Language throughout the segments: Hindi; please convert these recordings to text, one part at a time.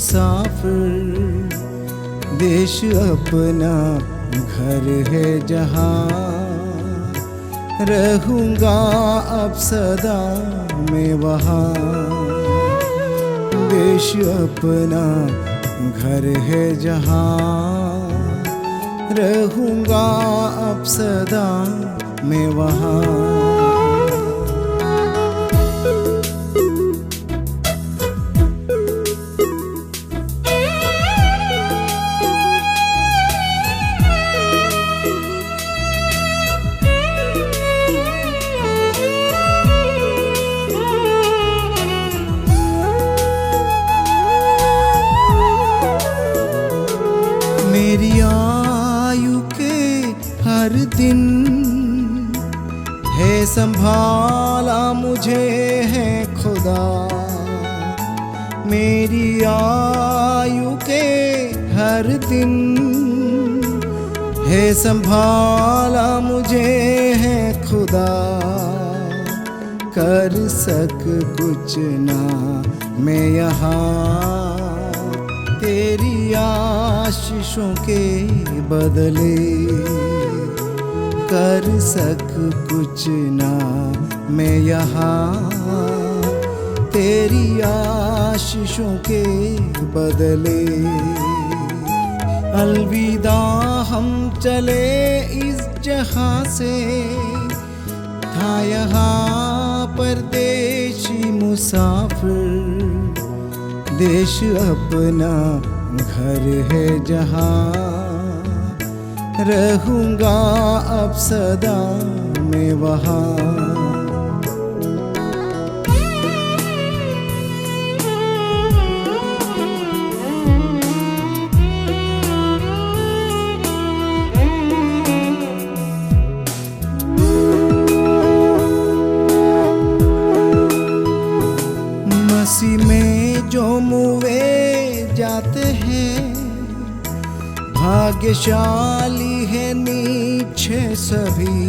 मुसाफिर, देश अपना घर है जहाँ, रहूँगा अब सदा मैं वहाँ। देश अपना घर है जहाँ, रहूँगा अब सदा मैं वहाँ। मेरी आयु के हर दिन है संभाला मुझे है खुदा। मेरी आयु के हर दिन है संभाला मुझे है खुदा। कर सक कुछ ना मैं यहाँ, तेरी आशीषों के बदले। कर सक कुछ ना मैं यहाँ, तेरी आशीषों के बदले। अलविदा हम चले इस जहाँ से, था यहाँ परदेशी मुसाफिर। देश अपना घर है जहाँ, रहूँगा अब सदा मैं वहाँ। मसीह में जो मुए जाते हैं, भाग्यशाली है नीचे सभी।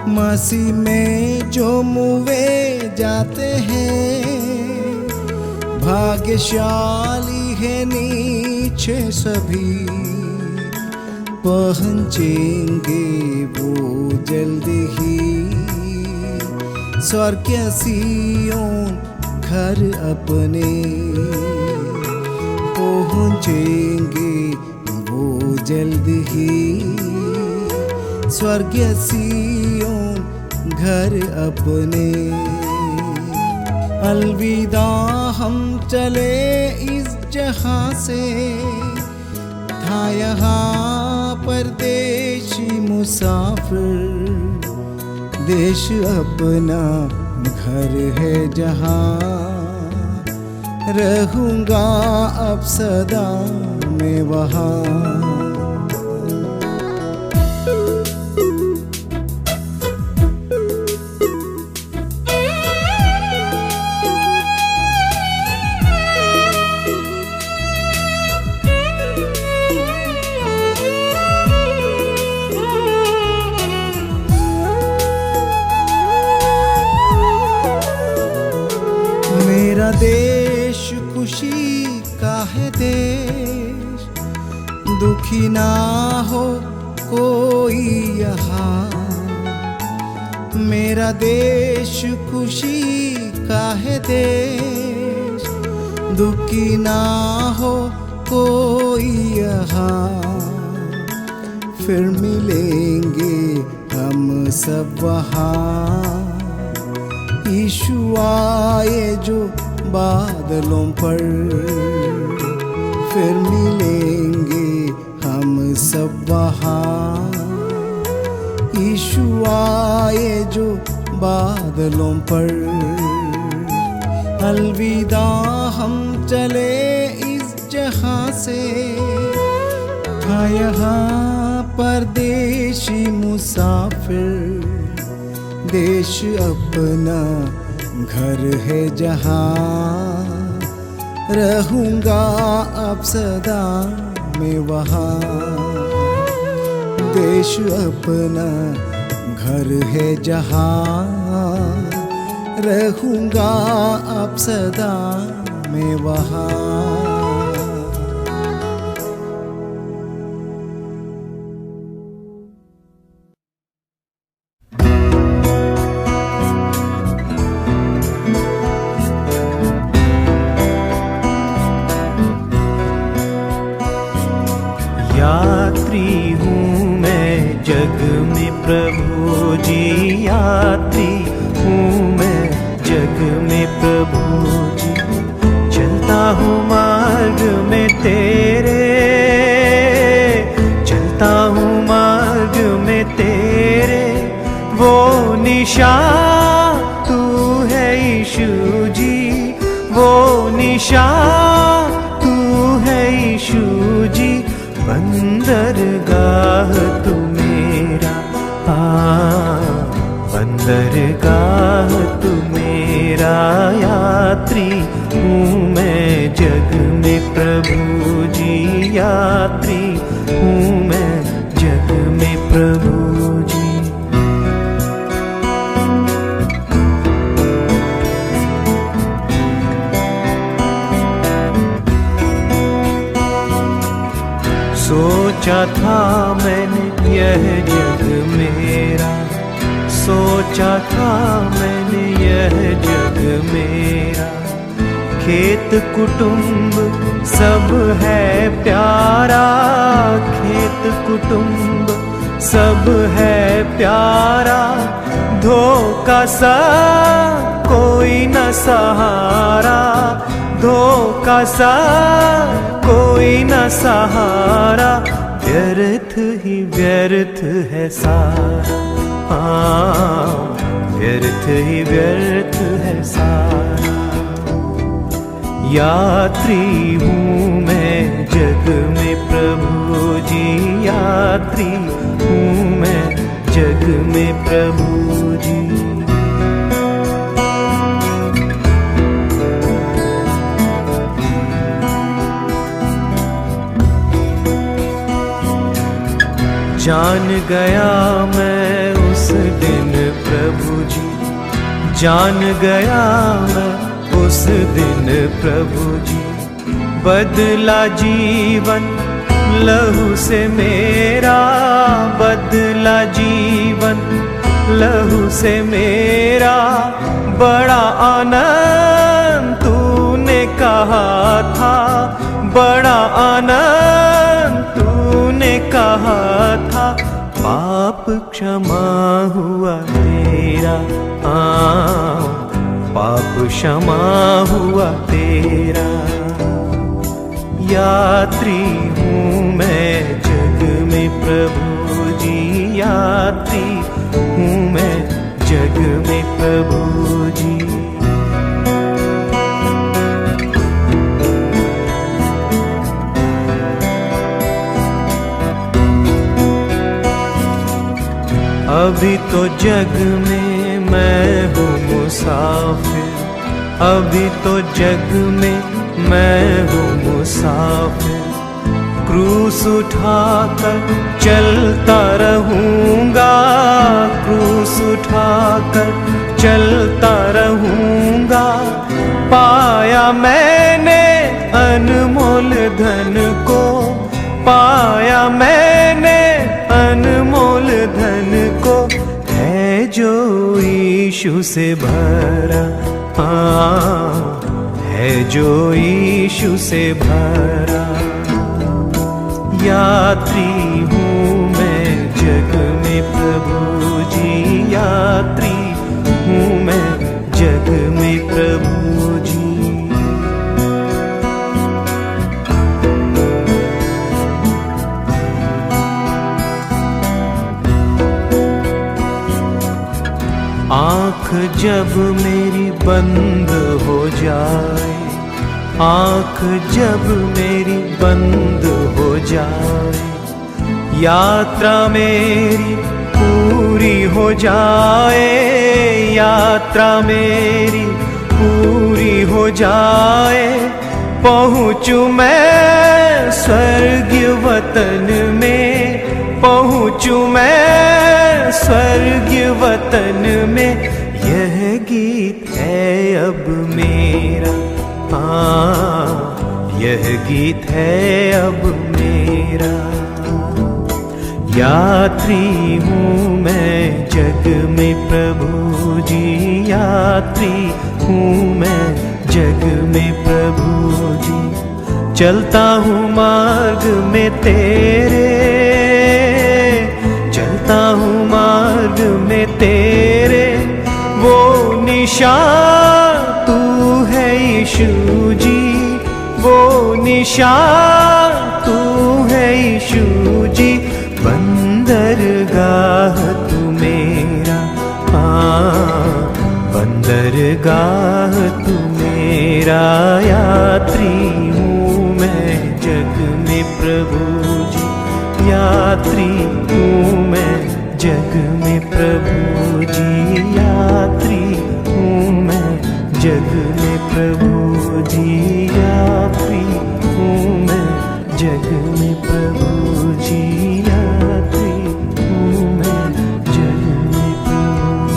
मसीह में जो मुए जाते हैं, भाग्यशाली है नीचे सभी। पहुँचेंगे वो जल्दी ही स्वर्ग के सियोन घर अपने। पहुँचेंगे वो जल्द ही स्वर्गीय सियोन घर अपने। अलविदा हम चले इस जहाँ से, था यहाँ परदेशी मुसाफिर। देश अपना घर है जहाँ, रहूँगा अब सदा मैं वहाँ। मेरा देश खुशी का है देश, दुखी ना हो कोई यहाँ। मेरा देश खुशी का है देश, दुखी ना हो कोई यहाँ। फिर मिलेंगे हम सब वहाँ, यीशु आए जो बादलों पर। फिर मिलेंगे हम सब वहाँ, यीशु आए जो बादलों पर। अलविदा हम चले इस जहाँ से, था यहाँ परदेशी मुसाफिर। देश अपना घर है जहाँ, रहूँगा अब सदा मैं वहाँ। देश अपना घर है जहाँ, रहूँगा अब सदा में वहाँ। यात्री हूँ मैं जग में प्रभु जी, यात्री हूँ मैं जग में प्रभु जी। चलता हूँ मार्ग में तेरे, चलता हूँ मार्ग में तेरे। वो निशान तू है यीशु जी, वो निशान तू है यीशु जी। बंदरगाह तू मेरा, बंदरगाह तू मेरा। यात्री हूँ मैं जग में प्रभु जी, यात्री हूँ मैं जग में प्रभु जी। सोचा था मैंने यह जग मेरा, सोचा था मैंने यह जग मेरा। खेत कुटुंब सब है प्यारा, खेत कुटुंब सब है प्यारा। धोखा सा कोई न सहारा, धोखा सा कोई न सहारा। व्यर्थ ही व्यर्थ है सारा, व्यर्थ ही व्यर्थ है सारा। यात्री हूँ मैं जग में प्रभु जी, यात्री हूँ मैं जग में प्रभु जी। जान गया मैं उस दिन प्रभु जी, जान गया मैं उस दिन प्रभु जी। बदला जीवन लहू से मेरा, बदला जीवन लहू से मेरा। बड़ा आनंद तूने कहा था, बड़ा आनंद तूने कहा था। पाप क्षमा हुआ तेरा, पाप क्षमा हुआ तेरा। यात्री हूँ मैं जग में प्रभु जी, यात्री हूँ मैं जग में प्रभु जी। अभी तो जग में मैं हूँ मुसाफिर, अभी तो जग में मैं हूँ मुसाफिर। क्रूस उठाकर चलता रहूँगा, क्रूस उठाकर चलता रहूँगा। पाया मैंने अनमोल धन को, पाया मैंने अनमोल धन को। है जो यीशु से भरा, है जो यीशु से भरा। यात्री हूँ मैं जग में प्रभु जी, यात्री हूँ मैं जग में प्रभु जी। आँख जब मेरी बंद हो जाए, आँख जब मेरी बंद हो जाए। यात्रा मेरी पूरी हो जाए, यात्रा मेरी पूरी हो जाए। पहुँचूँ मैं स्वर्गीय वतन में, पहुँचूँ मैं स्वर्गीय वतन में। यह गीत है अब मेरा, यह गीत है अब मेरा। यात्री हूँ मैं जग में प्रभु जी, यात्री हूँ मैं जग में प्रभु जी। चलता हूँ मार्ग में तेरे, चलता हूँ मार्ग में तेरे। वो निशान तू है यीशु जी, वो निशान तू है यीशु जी। बंदरगाह तू मेरा, हाँ बंदरगाह तू मेरा। यात्री हूँ मैं जग में प्रभु जी, यात्री हूँ मैं जग में प्रभु जी। यात्री हूँ मैं जग में प्रभु जी, यात्री हूँ मैं जग में प्रभु जी। यात्री हूँ मैं जग में प्रभु जी।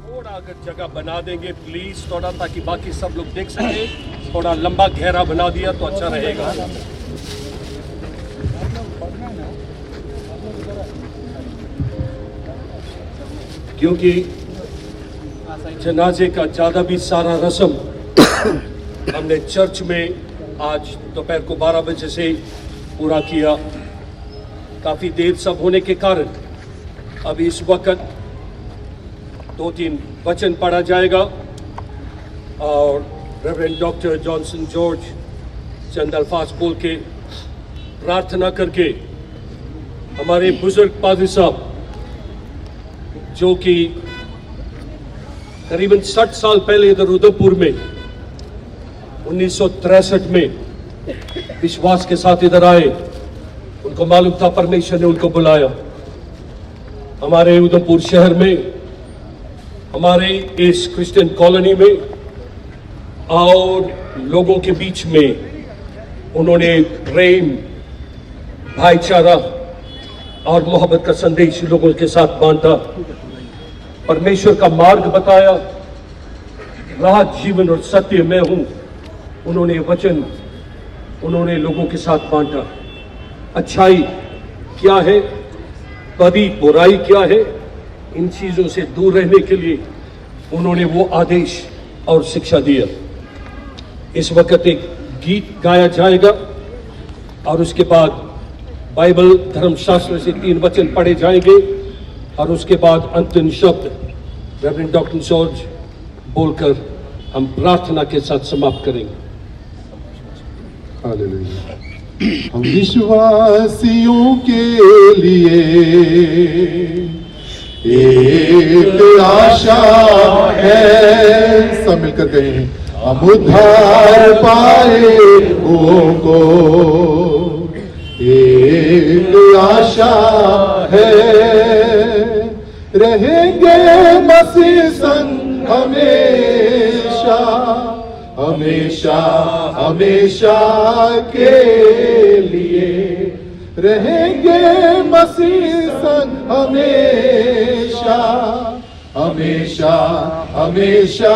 थोड़ा अगर जगह बना देंगे प्लीज थोड़ा, ताकि बाकी सब लोग देख सके। थोड़ा लंबा गहरा बना दिया तो अच्छा रहेगा। क्योंकि जनाजे का ज़्यादा भी सारा रस्म हमने चर्च में आज दोपहर को 12 बजे से पूरा किया। काफ़ी देर सब होने के कारण अभी इस वक्त 2-3 वचन पढ़ा जाएगा और रेवरेंड डॉक्टर जॉनसन जॉर्ज चंद अल्फाज बोल के प्रार्थना करके हमारे बुजुर्ग पादरी साहब जो कि करीबन 60 साल पहले इधर उदयपुर में 1963 में विश्वास के साथ इधर आए, उनको मालूम था परमेश्वर ने उनको बुलाया। हमारे उदयपुर शहर में, हमारे इस क्रिश्चियन कॉलोनी में और लोगों के बीच में उन्होंने प्रेम, भाईचारा और मोहब्बत का संदेश लोगों के साथ बांटा, परमेश्वर का मार्ग बताया। राह, जीवन और सत्य मैं हूं, उन्होंने वचन उन्होंने लोगों के साथ बांटा। अच्छाई क्या है, बदी बुराई क्या है, इन चीजों से दूर रहने के लिए उन्होंने वो आदेश और शिक्षा दिया। इस वक्त एक गीत गाया जाएगा और उसके बाद बाइबल धर्मशास्त्र से 3 वचन पढ़े जाएंगे और उसके बाद अंतिम शब्द रेवरेंड डॉक्टर जॉर्ज बोलकर हम प्रार्थना के साथ समाप्त करेंगे। हालेलुया। हम विश्वासियों के लिए एक आशा है, सब मिलकर गए हैं। हम उद्धार पाए को एक आशा है, रहेंगे मसीह संग हमेशा हमेशा हमेशा के लिए, रहेंगे मसीह संग हमेशा हमेशा हमेशा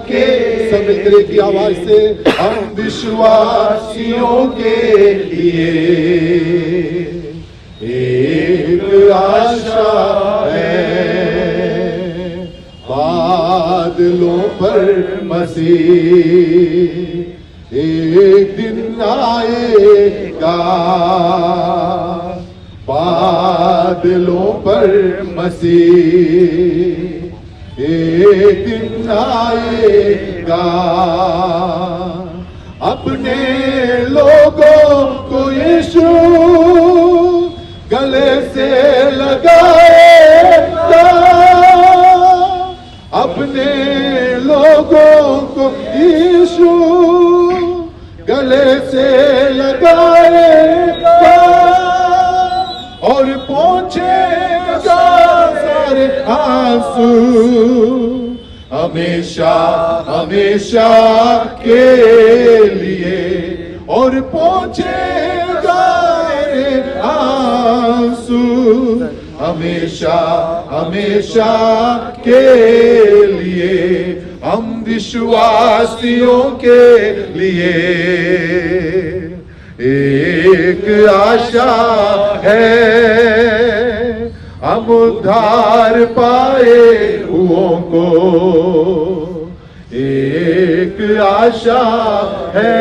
के। सब मित्र की आवाज से हम विश्वासियों के लिए एक आशा है, बादलों पर मसीह एक दिन आएगा, बादलों पर मसीह एक दिन आएगा, अपने लोगों को यीशु गले से लगाएगा, अपने लोगों को यीशु गले से लगाएगा और पहुंचेगा सारे आंसू हमेशा हमेशा के लिए, और पहुंचेगा रे आंसू हमेशा हमेशा के लिए, हम विश्वासियों के लिए एक आशा है, हम उद्धार पाए हुओं को एक आशा है,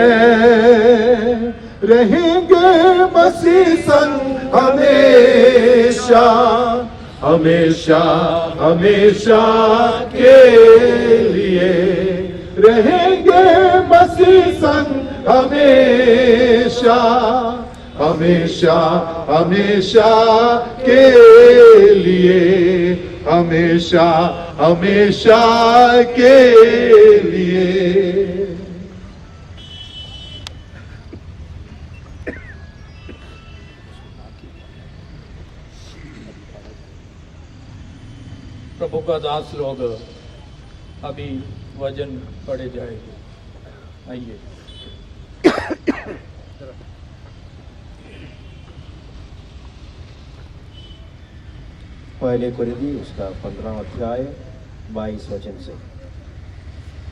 रहेंगे मसीह संग हमेशा हमेशा हमेशा के लिए, रहेंगे मसीह संग हमेशा हमेशा हमेशा के लिए, हमेशा हमेशा के लिए। प्रभु का दास लोग अभी वजन पड़े जाएंगे। आइए। पहले कुरिन्थी उसका 15 अध्याय 22 वचन से,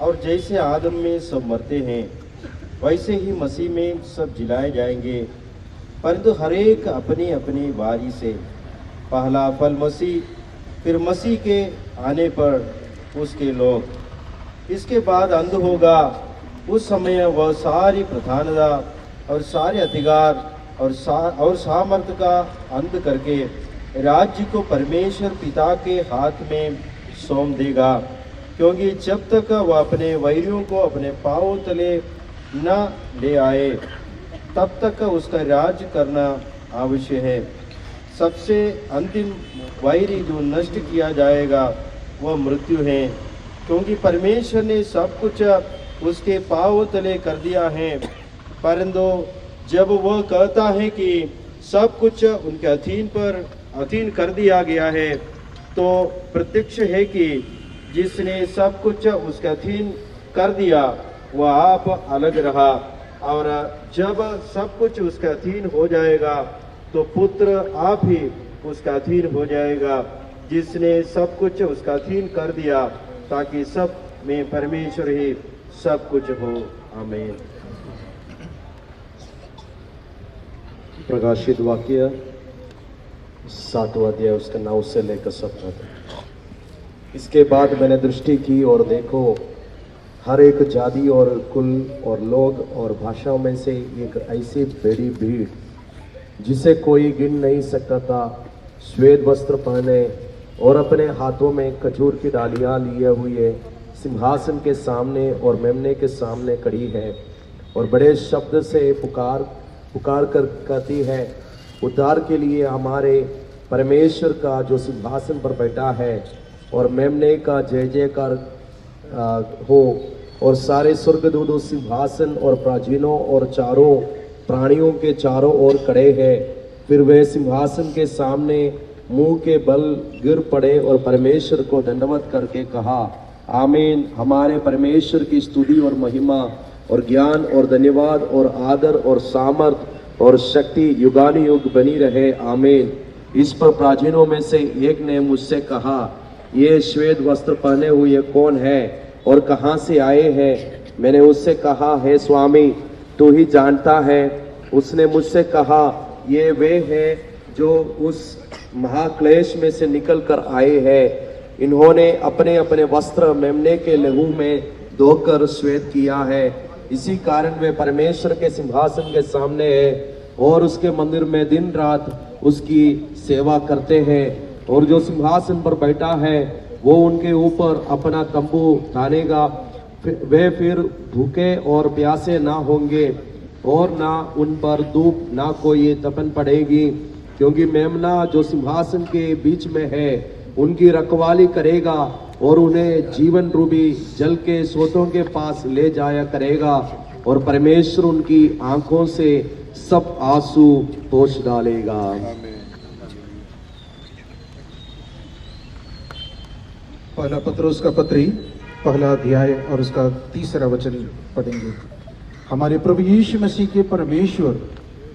और जैसे आदम में सब मरते हैं वैसे ही मसीह में सब जिलाए जाएंगे, परंतु हर एक अपनी अपनी बारी से, पहला फल मसीह, फिर मसीह के आने पर उसके लोग, इसके बाद अंत होगा। उस समय वह सारी प्रधानता और सारे अधिकार और सामर्थ्य का अंत करके राज्य को परमेश्वर पिता के हाथ में सौंप देगा, क्योंकि जब तक वह अपने वैरियों को अपने पांवों तले न ले आए तब तक उसका राज्य करना आवश्यक है। सबसे अंतिम वैरी जो नष्ट किया जाएगा वह मृत्यु है, क्योंकि परमेश्वर ने सब कुछ उसके पांवों तले कर दिया है। परंतु जब वह कहता है कि सब कुछ उनके अधीन कर दिया गया है, तो प्रत्यक्ष है कि जिसने सब कुछ उसके अधीन कर दिया वह आप अलग रहा, और जब सब कुछ उसके अधीन हो जाएगा तो पुत्र आप ही उसका अधीन हो जाएगा, जिसने सब कुछ उसका अधीन कर दिया, ताकि सब में परमेश्वर ही सब कुछ हो। आमीन। प्रकाशित वाक्य 7वां अध्याय उसका 9 से लेकर 17 तक। इसके बाद मैंने दृष्टि की और देखो, हर एक जाति और कुल और लोग और भाषाओं में से एक ऐसी बड़ी भीड़ जिसे कोई गिन नहीं सकता था, श्वेत वस्त्र पहने और अपने हाथों में खजूर की डालियां लिए हुए सिंहासन के सामने और मेमने के सामने खड़ी है, और बड़े शब्द से पुकार कर कहती है, उद्धार के लिए हमारे परमेश्वर का जो सिंहासन पर बैठा है और मेमने का जय जयकार हो। और सारे स्वर्गदूत उस सिंहासन और प्राचीनों और चारों प्राणियों के चारों ओर खड़े हैं। फिर वे सिंहासन के सामने मुंह के बल गिर पड़े और परमेश्वर को दंडवत करके कहा, आमीन। हमारे परमेश्वर की स्तुति और महिमा और ज्ञान और धन्यवाद और आदर और सामर्थ और शक्ति युगानुयुग बनी रहे, आमीन। इस पर प्राचीनों में से एक ने मुझसे कहा, ये श्वेत वस्त्र पहने हुए कौन है और कहाँ से आए हैं? मैंने उससे कहा, हे स्वामी, तू ही जानता है। उसने मुझसे कहा, ये वे हैं जो उस महाक्लेश में से निकल कर आए हैं। इन्होंने अपने अपने वस्त्र मेमने के लहू में धोकर श्वेत किया है। इसी कारण वे परमेश्वर के सिंहासन के सामने है और उसके मंदिर में दिन रात उसकी सेवा करते हैं, और जो सिंहासन पर बैठा है वो उनके ऊपर अपना तंबू तानेगा। वे फिर भूखे और प्यासे ना होंगे, और ना उन पर धूप ना कोई तपन पड़ेगी, क्योंकि मेमना जो सिंहासन के बीच में है उनकी रखवाली करेगा और उन्हें जीवन रूपी जल के स्रोतों के पास ले जाया करेगा, और परमेश्वर उनकी आंखों से सब आंसू पोंछ डालेगा। पहला पत्रोस का पत्री पहला अध्याय और उसका 3रा वचन पढ़ेंगे। हमारे प्रभु यीशु मसीह के परमेश्वर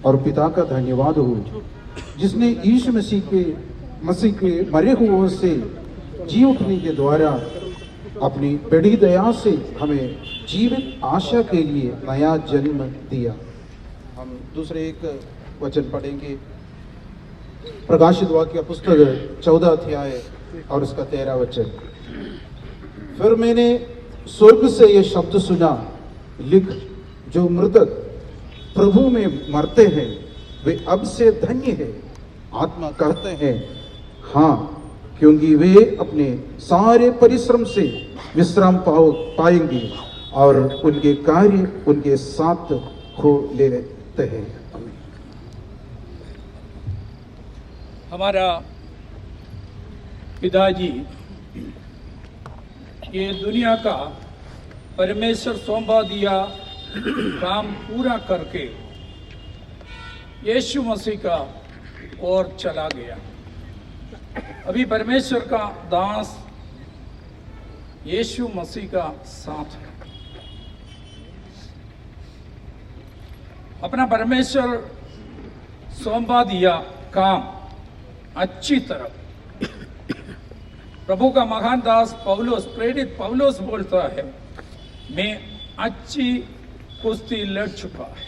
और पिता का धन्यवाद हो, जिसने यीशु मसीह के मरे हुओं से जी उठने के द्वारा अपनी बड़ी दया से हमें जीवित आशा के लिए नया जन्म दिया। हम दूसरे एक वचन पढ़ेंगे, प्रकाशित वाक्य पुस्तक 14 अध्याय और उसका 13 वचन। फिर मैंने स्वर्ग से यह शब्द सुना, लिख, जो मृतक प्रभु में मरते हैं वे अब से धन्य है। आत्मा कहते हैं हाँ, क्योंकि वे अपने सारे परिश्रम से विश्राम पाएंगे और उनके कार्य उनके साथ हो लेते हैं। हमारा पिताजी ये दुनिया का परमेश्वर सौंपा दिया काम पूरा करके यीशु मसीह का ओर चला गया। अभी परमेश्वर का दास यीशु मसीह का साथ है। अपना परमेश्वर सौंपा दिया काम अच्छी तरह प्रभु का महान दास पौलुस, प्रेरित पौलुस बोलता है, मैं अच्छी कुश्ती लड़ चुका है।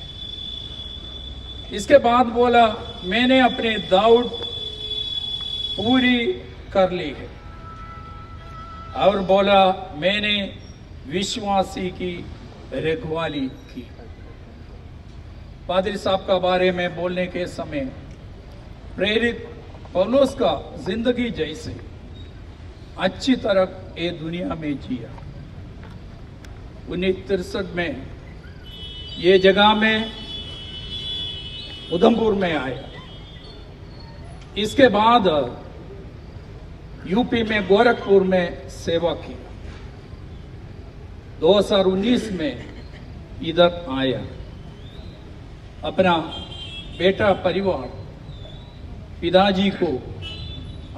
इसके बाद बोला, मैंने अपनी दौड़ पूरी कर ली है, और बोला, मैंने विश्वासी की रखवाली की। पादरी साहब का बारे में बोलने के समय प्रेरित पौलुस का जिंदगी जैसे अच्छी तरह ये दुनिया में जिया। 1963 में ये जगह में उधमपुर में आया। इसके बाद यूपी में गोरखपुर में सेवा की। 2019 में इधर आया। अपना बेटा परिवार पिताजी को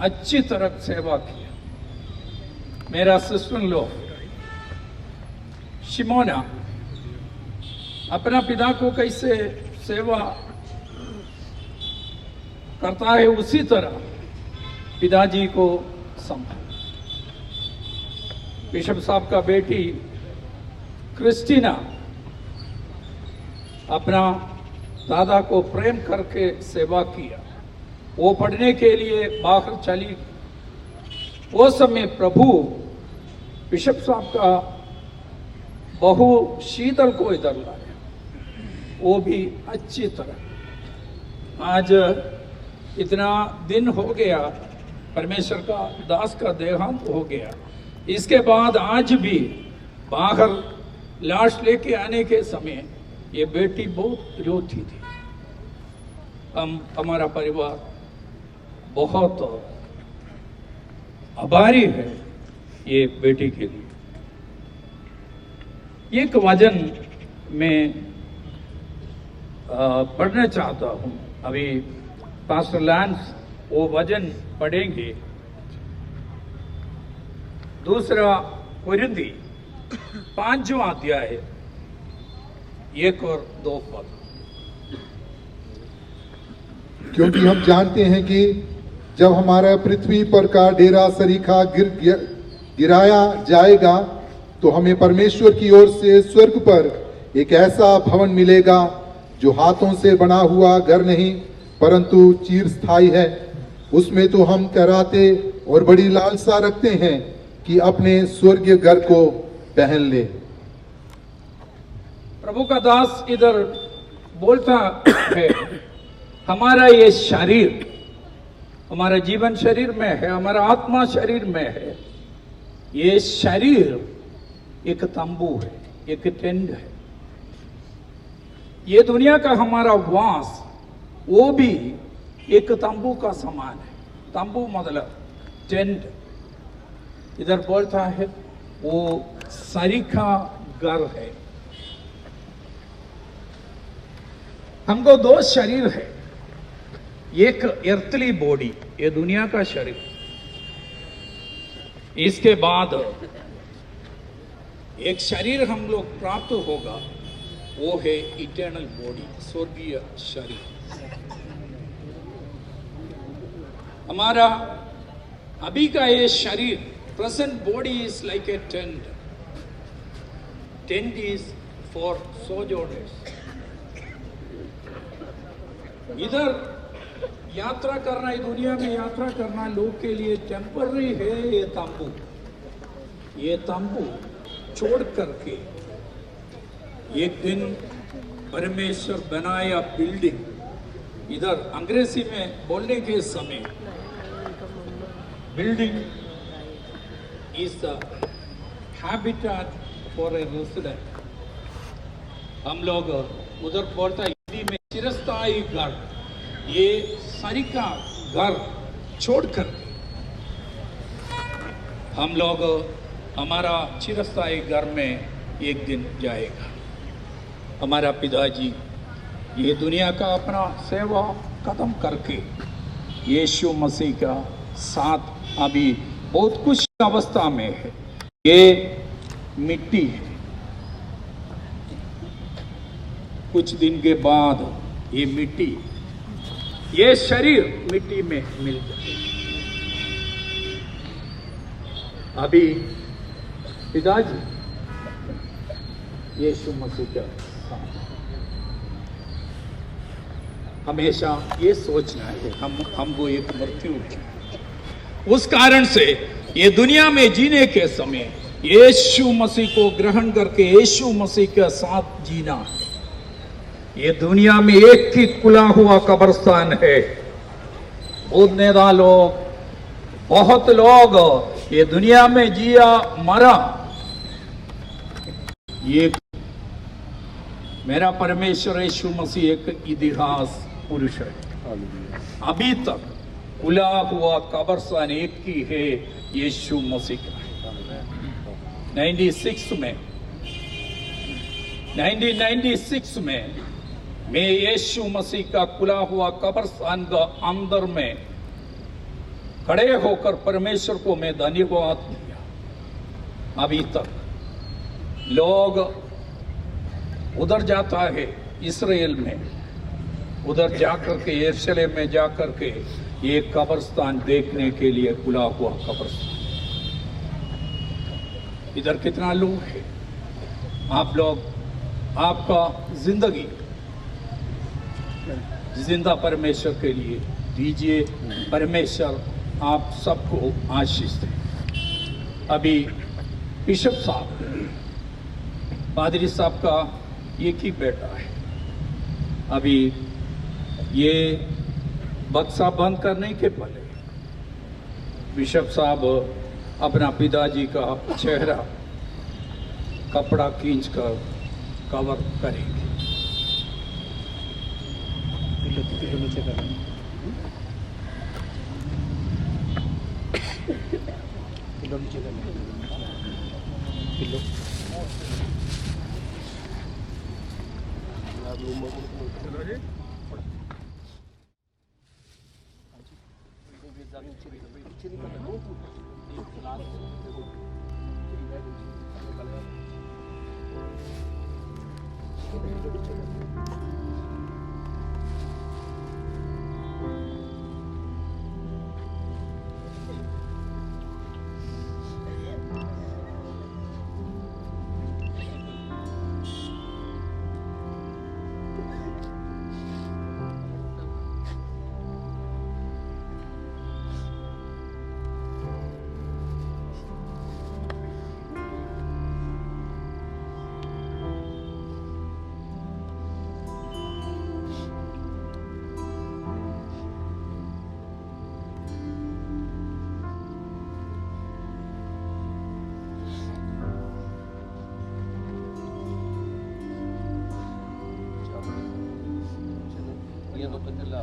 अच्छी तरह सेवा किया। मेरा सिस्टर इन लॉ शिमोना अपना पिता को कैसे सेवा करता है उसी तरह पिताजी को संभाला। बिशप साहब का बेटी क्रिस्टीना अपना दादा को प्रेम करके सेवा किया। वो पढ़ने के लिए बाहर चली। वो समय प्रभु बिशप साहब का बहु शीतल को इधर लाया, वो भी अच्छी तरह। आज इतना दिन हो गया, परमेश्वर का दास का देहांत हो गया। इसके बाद आज भी बाहर लाश लेके आने के समय ये बेटी बहुत रोती थी। हमारा परिवार बहुत आभारी है ये बेटी के लिए। एक वचन में पढ़ना चाहता हूँ। अभी पास्टर लैंस वो वचन पढ़ेंगे। 2 कोरिन्थी 5वां अध्याय 1 और 2 पद। क्योंकि हम जानते हैं कि जब हमारा पृथ्वी पर का डेरा सरीखा गिराया जाएगा तो हमें परमेश्वर की ओर से स्वर्ग पर एक ऐसा भवन मिलेगा जो हाथों से बना हुआ घर नहीं परंतु चिरस्थायी है। उसमें तो हम कराते और बड़ी लालसा रखते हैं कि अपने स्वर्गीय घर को पहन ले। प्रभु का दास इधर बोलता है, हमारा ये शरीर हमारा जीवन शरीर में है, हमारा आत्मा शरीर में है। ये शरीर एक तंबू है, एक टेंट है। ये दुनिया का हमारा वास वो भी एक तंबू का समान है। तंबू मतलब टेंट, इधर बोलता है वो सरीखा घर है। हमको दो शरीर है, एक एर्थली बॉडी, ये दुनिया का शरीर, इसके बाद एक शरीर हम लोग प्राप्त होगा, वो है इटर्नल बॉडी, स्वर्गीय शरीर। हमारा अभी का ये शरीर, present body is like a tent. Tent is for sojourners. इधर यात्रा करना, इस दुनिया में यात्रा करना लोग के लिए टेम्पररी है। ये तंबू छोड़ करके एक दिन परमेश्वर बनाया बिल्डिंग। इधर अंग्रेजी में बोलने के समय building is the habitat for a resident. हम लोग उधर बोलता है हिंदी में चिरस्थायी घर। ये सारी का घर छोड़कर हम लोग हमारा चिरस्थायी घर में एक दिन जाएगा। हमारा पिताजी ये दुनिया का अपना सेवा खत्म करके यीशु मसीह का साथ अभी बहुत कुछ अवस्था में है। ये मिट्टी है, कुछ दिन के बाद ये मिट्टी, ये शरीर मिट्टी में मिल जाए। अभी पिताजी यीशु मसीह का साथ, हमेशा ये सोचना है हमको एक मृत्यु है। उस कारण से ये दुनिया में जीने के समय यीशु मसीह को ग्रहण करके यीशु मसीह के साथ जीना है। ये दुनिया में एक ही खुला हुआ कब्रिस्तान है। बोलने लोग, बहुत लोग ये दुनिया में जिया मरा। ये मेरा परमेश्वर यीशु मसीह एक इतिहास पुरुष है। अभी तक खुला हुआ कब्रिस्तान एक ही है, यीशु मसीह का। 1996 में मैं यीशु मसीह का खुला हुआ कब्रिस्तान का अंदर में खड़े होकर परमेश्वर को मैं धन्यवाद दिया। अभी तक लोग उधर जाता है इस्राएल में, उधर जाकर के यरूशलेम में जाकर के ये कब्रिस्तान देखने के लिए खुला हुआ कब्रिस्तान। इधर कितना लोग है, आप लोग आपका जिंदगी जिंदा परमेश्वर के लिए दीजिए। परमेश्वर आप सबको आशीष दे। अभी बिशप साहब, पादरी साहब का एक ही बेटा है। अभी ये बक्सा बंद करने के पहले बिशप साहब अपना पिताजी का चेहरा कपड़ा खींचकर कवर करेंगे। ചെയ്യാൻ പറ്റില്ല.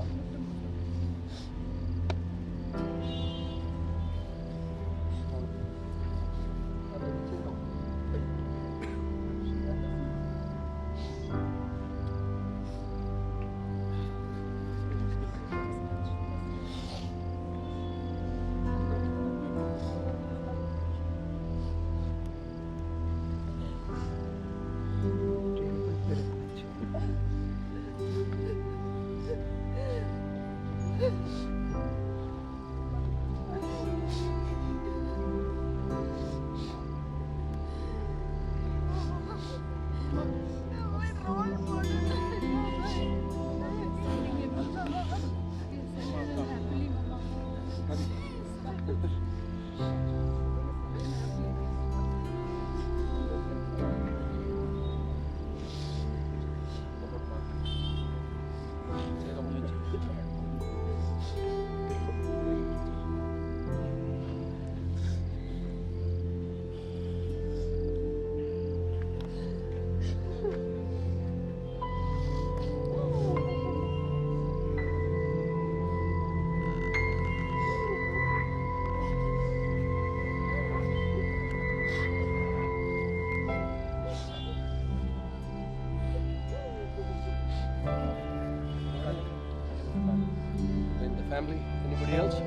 In the family, anybody else?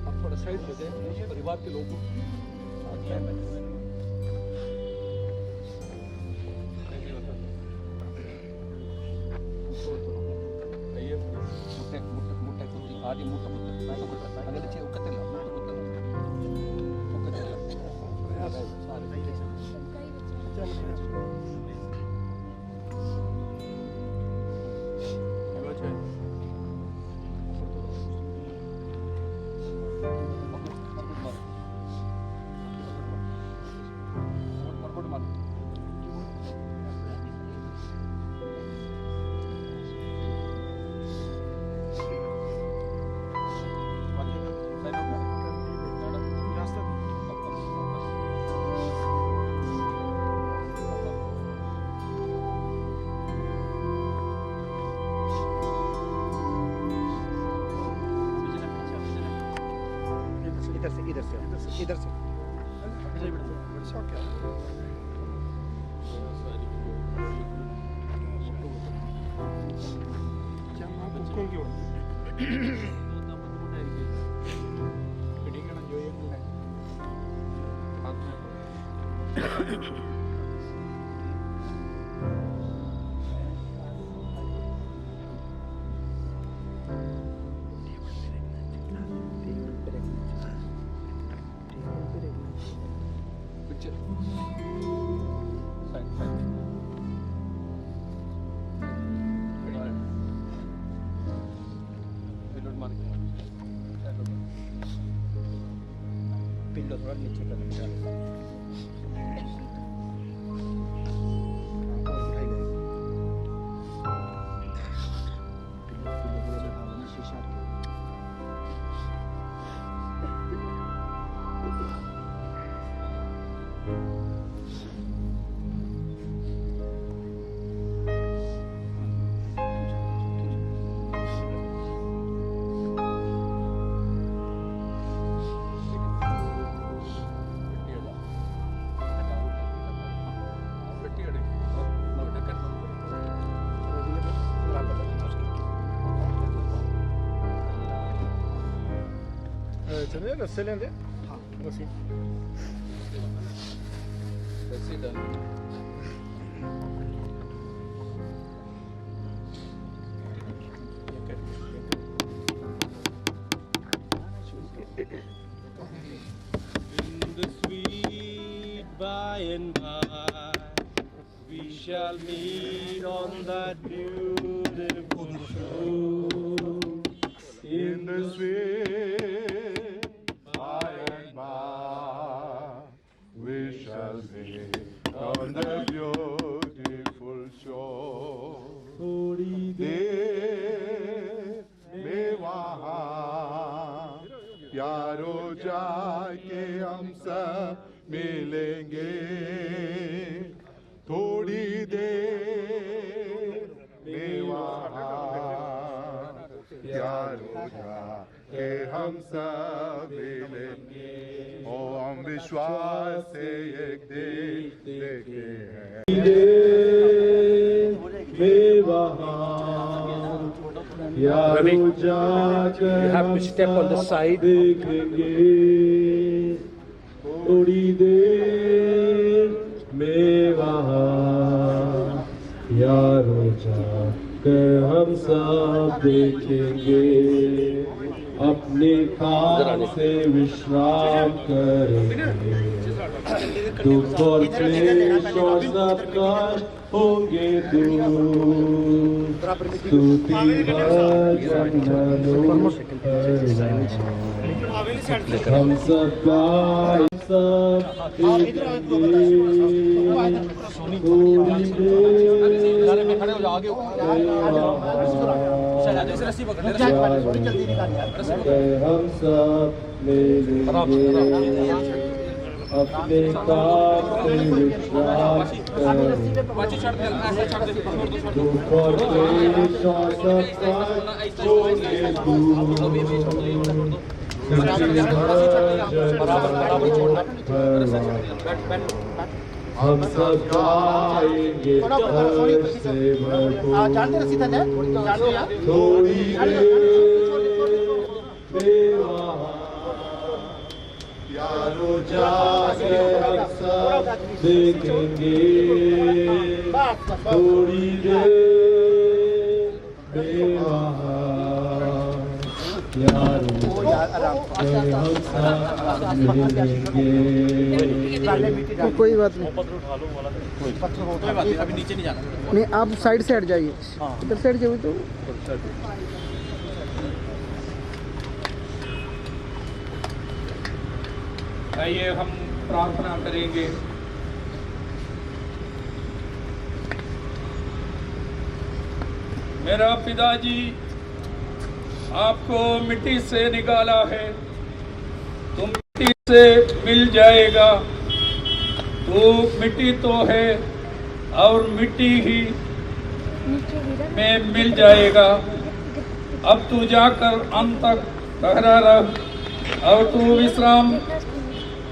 आप थोड़ा साइड हो जाए, परिवार के लोगों आदि मुट्ठ അങ്ങനെ ഒക്കത്തില്ല इधर से पिल्लो थोड़ा नीचे कर tenere la selende? हाँ Così. In the sweet by and by, we shall meet on that beautiful shore. In the sweet by and by, we थोड़ी देर में वहाँ प्यारो जाके हम सब मिलेंगे, थोड़ी देर में वहाँ प्यारो जाके हम सब मिलेंगे। ओ हम विश्वास से एक दिन देखे हैं Ravi, you have to step on the side. थोड़ी देर में वहाँ यारो जाकर हम सब देखेंगे, अपने काम से विश्राम करेंगे, दुख और क्लेश और सब काज होंगे दूर, स्तुति भजन हम सब गाए सब हम सब मिलेंगे, अपने काम से विश्राम करें, दुख और क्लेश और सब काज होंगे दूर, हम सब गाएंगे हर्ष से भरपूर, थोड़ी देर यारो जाके हम सब देखेंगे, थोड़ी देर यारो हम सब मिलेंगे। कोई बात नहीं, अभी नीचे नहीं जाना, नहीं आप साइड से हट जाइए, इधर साइड जाओ तो आइए हम प्रार्थना करेंगे। मेरा पिताजी, आपको मिट्टी से निकाला है, तुम मिट्टी से मिल जाएगा, तू मिट्टी तो है और मिट्टी ही में मिल जाएगा। अब तू जाकर अंत तक ठहरा रह और तू विश्राम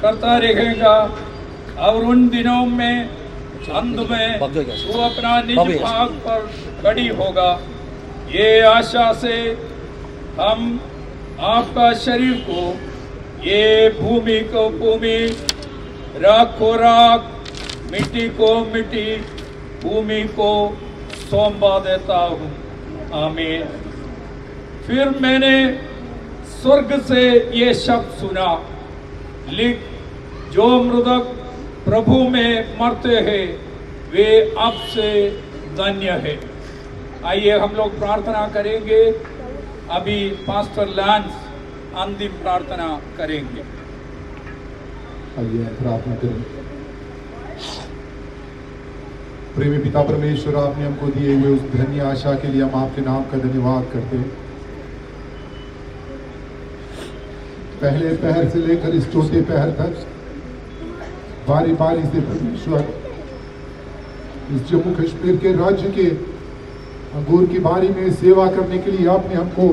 करता रहेगा, और उन दिनों में अंत में तू अपना निज भाग पर खड़ी होगा। ये आशा से हम आपका शरीर को, ये भूमि को भूमि, राख को राख, मिट्टी को मिट्टी, भूमि को सौंपा देता हूँ। आमीन। फिर मैंने स्वर्ग से ये शब्द सुना, लिख, जो मृतक प्रभु में मरते हैं वे अब से धन्य है। आइए हम लोग प्रार्थना करेंगे। अभी पास्टर लैंस अंतिम प्रार्थना करेंगे। आइए प्रार्थना करें। प्रेमी पिता परमेश्वर, आपने हमको दिए हुए उस धन्य आशा के लिए हम आपके नाम का धन्यवाद करते हैं। पहले पहर से लेकर इस चौथे पहर तक बारी बारी से परमेश्वर इस जम्मू कश्मीर के राज्य के अंगूर की बारी में सेवा करने के लिए आपने हमको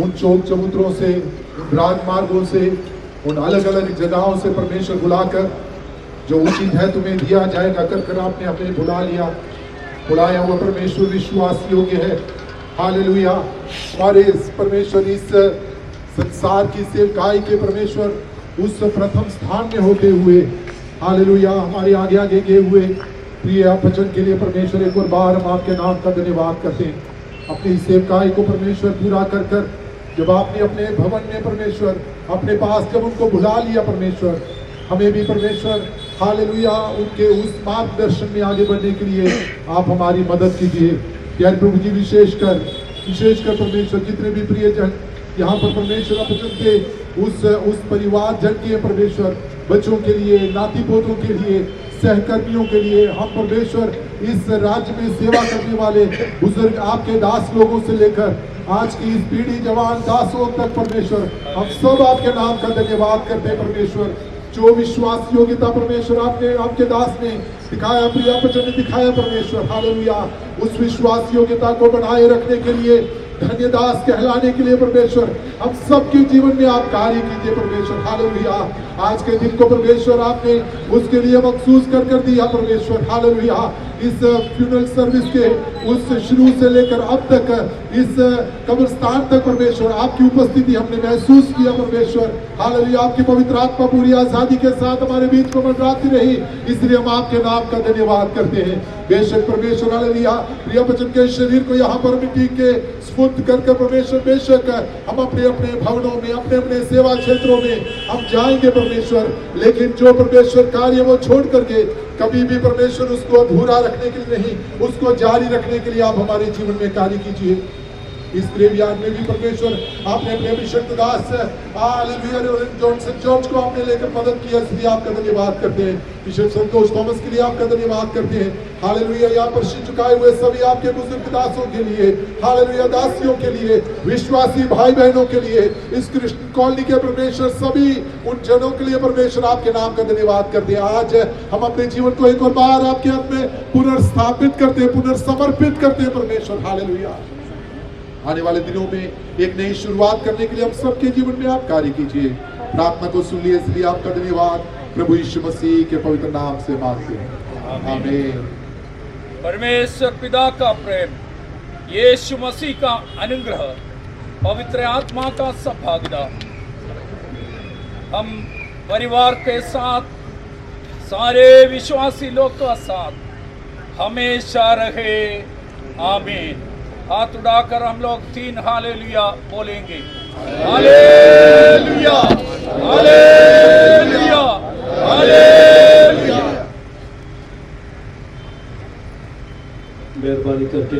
उन चौक चबूतरों से, राजमार्गों से, उन अलग अलग जगहों से परमेश्वर बुलाकर जो उचित है तुम्हें दिया जाएगा कर आपने हमें बुला लिया। बुलाया हुआ परमेश्वर विश्वास योग्य है। हालेलुया। हमारे परमेश्वर इस संसार की सेवकाई के परमेश्वर उस प्रथम स्थान में होते हुए, हालेलुया, हमारे आगे आगे गए हुए प्रिय वचन के लिए परमेश्वर एक और बार हम आपके नाम का धन्यवाद करते हैं। अपनी सेवकाई को परमेश्वर पूरा कर कर जब आपने अपने भवन में परमेश्वर अपने पास जब उनको बुला लिया परमेश्वर, हमें भी परमेश्वर हालेलुया उनके उस मार्गदर्शन में आगे बढ़ने के लिए आप हमारी मदद कीजिए। प्यारे प्रभु जी, विशेषकर परमेश्वर जितने भी प्रिय जन यहाँ पर परमेश्वर वचन के उस परिवार जन के परमेश्वर बच्चों के लिए, नाती पोतों के लिए, सहकर्मियों के लिए, हम परमेश्वर इस राज्य में सेवा करने वाले बुजुर्ग आपके दास लोगों से लेकर आज की इस पीढ़ी जवान दासों तक परमेश्वर, हम सब आपके नाम का धन्यवाद करते हैं परमेश्वर। जो विश्वास योग्यता परमेश्वर आपने आपके दास ने दिखाया, प्रिया वचन ने दिखाया परमेश्वर, हालेलुया, उस विश्वास योग्यता को बनाए रखने के लिए, धन्य दास कहलाने के लिए परमेश्वर हम सबके जीवन में आप कार्य कीजिए परमेश्वर, हालेलुया। आज के दिन को परमेश्वर आपने उसके लिए मखसूस कर दिया परमेश्वर, हालेलुया। इस फ्यूनरल सर्विस के उस शुरू से लेकर अब तक इस कब्रिस्तान तक परमेश्वर आपकी उपस्थिति हमने महसूस किया परमेश्वर, हालेलुया। आपकी पवित्र आत्मा पूरी आजादी के साथ हमारे बीच में मंडराती रही, इसलिए हम आपके नाम का धन्यवाद करते हैं। बेशक परमेश्वर, हालेलुया, प्रिय वचन के शरीर को यहाँ पर मिट्टी के स्फुट कर परमेश्वर, बेशक हम अपने अपने भवनों में, अपने अपने सेवा क्षेत्रों में हम जाएंगे परमेश्वर, लेकिन जो परमेश्वर कार्य वो छोड़ करके कभी भी परमेश्वर उसको अधूरा रखने के लिए नहीं, उसको जारी रखने के लिए आप हमारे जीवन में कार्य कीजिए। इस ग्रेवयार्ड में भी परमेश्वर आपने अपने अभिषिक्त दास जॉनसन जॉर्ज को आपने लेकर मदद किया, इसलिए आपका धन्यवाद करते हैं। बिशप संतोष थॉमस के लिए आपका धन्यवाद करते हैं, हालेलुया। यहाँ पर सिर झुकाए हुए सभी आपके बुजुर्ग दासों के लिए, हालेलुया, दासियों के लिए, विश्वासी भाई बहनों के लिए, इस क्रिश्चियन कॉलोनी के परमेश्वर सभी उन जनों के लिए परमेश्वर आपके नाम का धन्यवाद करते हैं। आज हम अपने जीवन को एक और बार आपके हाथ में पुनर्स्थापित करते हैं, पुनर्समर्पित करते हैं परमेश्वर, हालेलुया। आने वाले दिनों में एक नई शुरुआत करने के लिए हम सबके जीवन में आप कार्य कीजिए। प्रार्थना को सुन लिए, इसलिए आपका धन्यवाद प्रभु यीशु मसीह के पवित्र नाम से मांगते हैं, आमीन। परमेश्वर पिता का प्रेम, यीशु मसीह का अनुग्रह, पवित्र आत्मा का सौभाग्य हम परिवार के साथ, सारे विश्वासी लोग का साथ हमेशा रहे, आमीन। हाथ उठाकर हम लोग 3 हालेलुया बोलेंगे, हालेलुया, हालेलुया, हालेलुया। मेहरबानी करके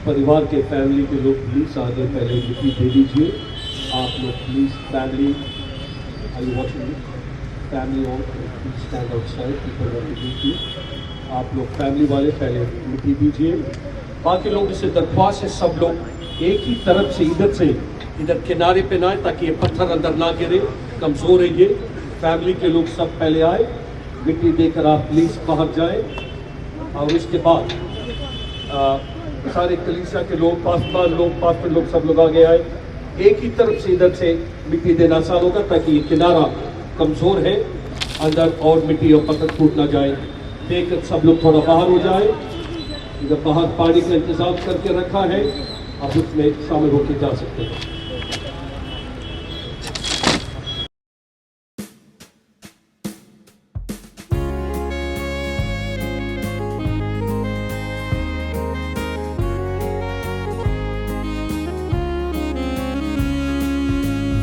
परिवार के फैमिली के लोग प्लीज आगे पहले मिट्टी दे दीजिए। आप लोग please family, are you watching, family on please stand outside, people want to meet you. आप लोग फैमिली वाले पहले मिट्टी दीजिए। बाकी लोग इसे दरख्वास्त है, सब लोग एक ही तरफ से इधर किनारे पे ना आए, ताकि ये पत्थर अंदर ना गिरे, कमजोर है ये। फैमिली के लोग सब पहले आए, मिट्टी देकर आप प्लीज बाहर जाए। और उसके बाद सारे कलीसिया के लोग, पास्टर लोग सब लोग आगे आए। एक ही तरफ से इधर से मिट्टी देना आसान होगा, ताकि ये किनारा कमजोर है, अंदर और मिट्टी और पत्थर टूट ना जाए। देकर सब लोग थोड़ा बाहर हो जाए। इधर बाहर पानी का इंतजाम करके रखा है, आप उसमें शामिल होकर जा सकते हैं।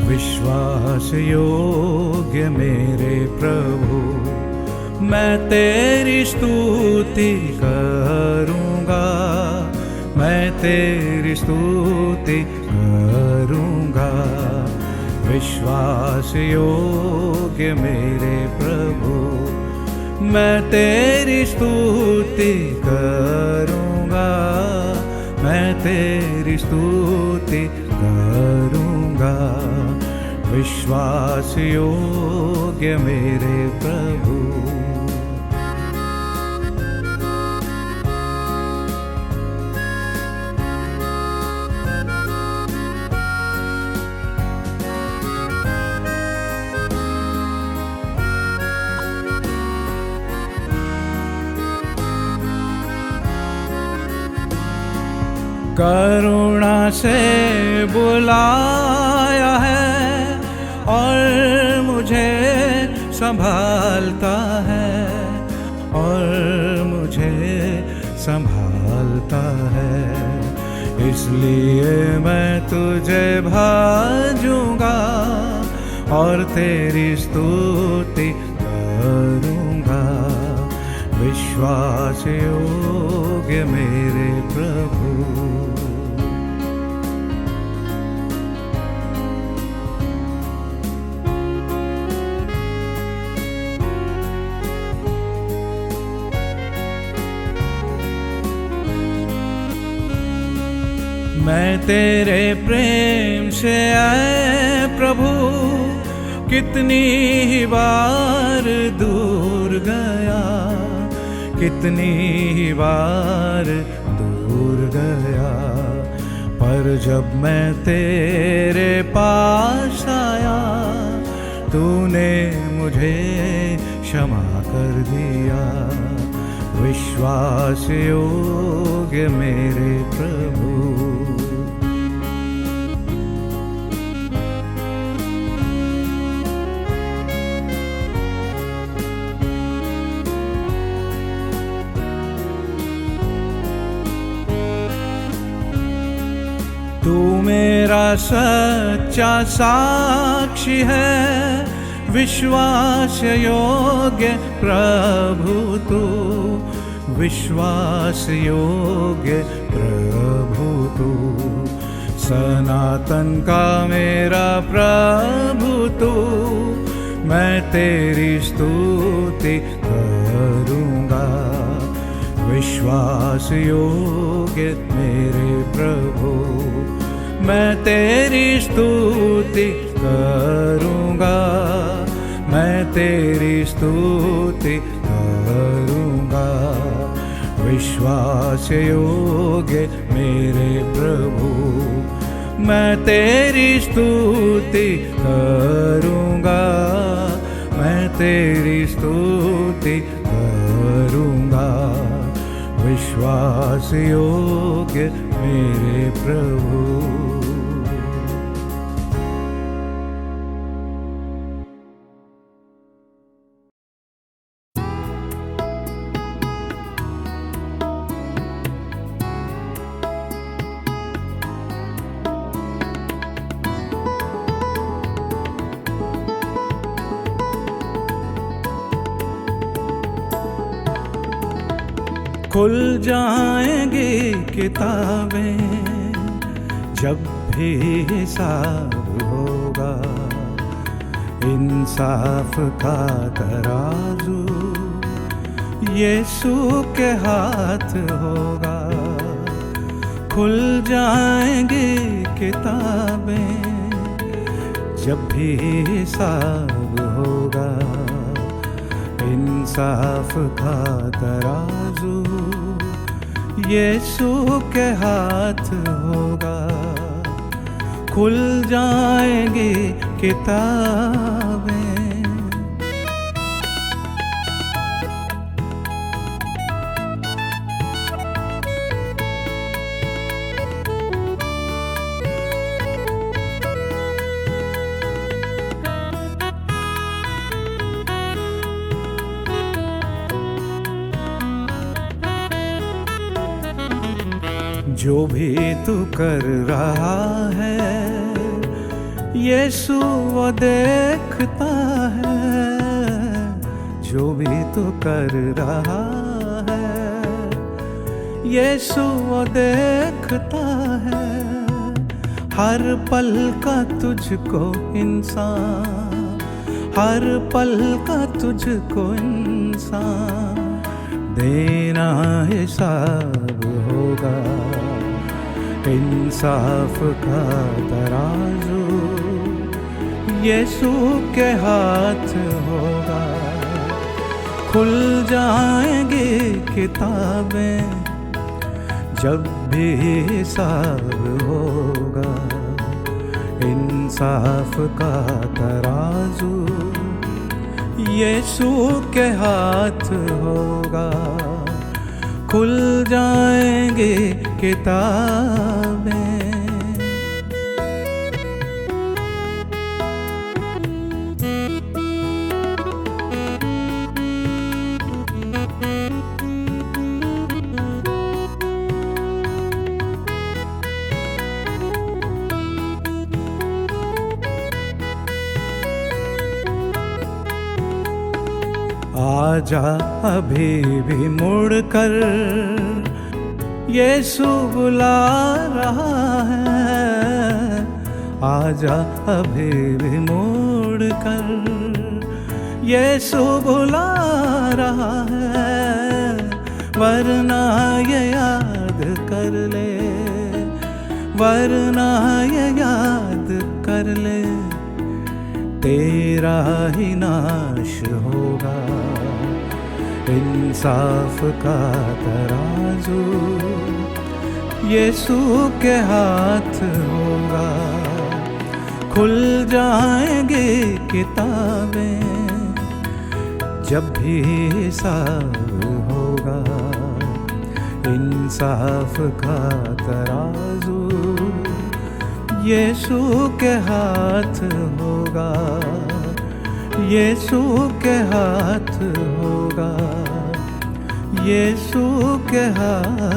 विश्वास योग्य मेरे प्रभु, मैं तेरी स्तुति करूँगा, मैं तेरी स्तुति करूँगा। विश्वास योग्य मेरे प्रभु, मैं तेरी स्तुति करूँगा, मैं तेरी स्तुति करूँगा। विश्वास योग्य मेरे प्रभु। करुणा से बुलाया है और मुझे संभालता है, और मुझे संभालता है। इसलिए मैं तुझे भाजूंगा और तेरी स्तुति करूँगा। विश्वास योग्य मेरे प्रभु। मैं तेरे प्रेम से आए प्रभु कितनी ही बार दूर गया, कितनी ही बार दूर गया, पर जब मैं तेरे पास आया तूने मुझे क्षमा कर दिया। विश्वास योग्य मेरे प्रभु, तू मेरा सच्चा साक्षी है, विश्वास योग्य प्रभु तू, विश्वास योग्य प्रभु तू, सनातन का मेरा प्रभु तू। मैं तेरी स्तुति करूँगा, विश्वास योग्य मेरे प्रभु, मैं तेरी स्तुति करूँगा, मैं तेरी स्तुति करूँगा। विश्वास योग्य मेरे प्रभु, मैं तेरी स्तुति करूँगा, मैं तेरी स्तुति करूँगा। विश्वास योग्य मेरे प्रभु। खुल जाएंगी किताबें जब भी हिसाब होगा, इंसाफ का तराजू यीशु के हाथ होगा। खुल जाएंगी किताबें जब भी हिसाब होगा, इंसाफ का तराजू यीशु के हाथ होगा। खुल जाएंगी किताबें। जो भी तू कर रहा है यीशु वो देखता है, जो भी तू कर रहा है यीशु वो देखता है। हर पल का तुझको इंसान, हर पल का तुझको इंसान देना हिसाब होगा। इंसाफ का तराजू यीशु के हाथ होगा। खुल जाएंगी किताबें जब भी हिसाब होगा, इंसाफ का तराजू यीशु के हाथ होगा। खुल जाएंगे किताबें। आजा अभी भी मुड़कर यीशु बुला रहा है। आजा अभी भी मुड़कर यीशु बुला रहा है। वरना ये याद कर ले, वरना ये याद कर ले तेरा ही नाश होगा। इंसाफ का तराजू यीशु के हाथ होगा। खुल जाएंगे किताबें जब भी हिसाब होगा। इंसाफ का तराजू यीशु के हाथ होगा। यीशु के हाथ होगा। यीशु के हाथ